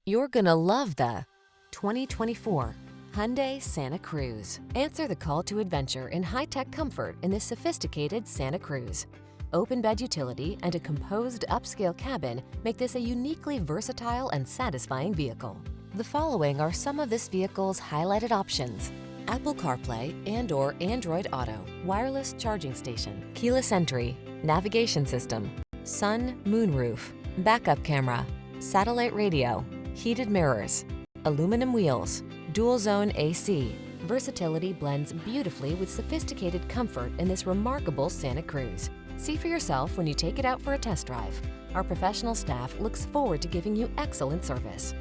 You're gonna love the 2024 Hyundai Santa Cruz. Answer the call to adventure in high-tech comfort in this sophisticated Santa Cruz. Open bed utility and a composed upscale cabin make this a uniquely versatile and satisfying vehicle. The following are some of this vehicle's highlighted options: Apple CarPlay and/or Android Auto, wireless charging station, keyless entry, navigation system, sun, moonroof, backup camera, satellite radio, heated mirrors, aluminum wheels, dual zone AC. Versatility blends beautifully with sophisticated comfort in this remarkable Santa Cruz. See for yourself when you take it out for a test drive. Our professional staff looks forward to giving you excellent service.